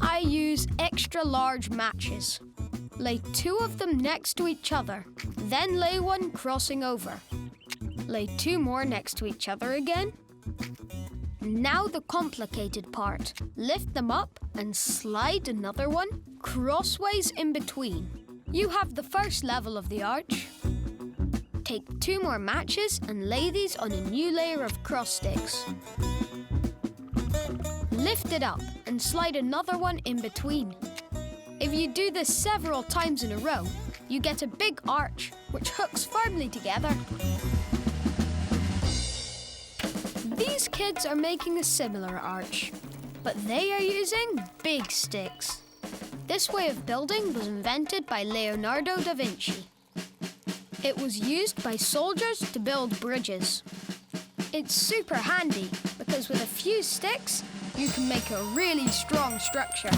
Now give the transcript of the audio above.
I use extra large matches. Lay 2 of them next to each other, then lay one crossing over. Lay 2 more next to each other again. Now the complicated part. Lift them up and slide another one crossways in between. You have the first level of the arch. Take 2 more matches and lay these on a new layer of cross sticks. Lift it up and slide another one in between. If you do this several times in a row, you get a big arch which hooks firmly together. These kids are making a similar arch, but they are using big sticks. This way of building was invented by Leonardo Da Vinci. It was used by soldiers to build bridges. It's super handy because with a few sticks, you can make a really strong structure.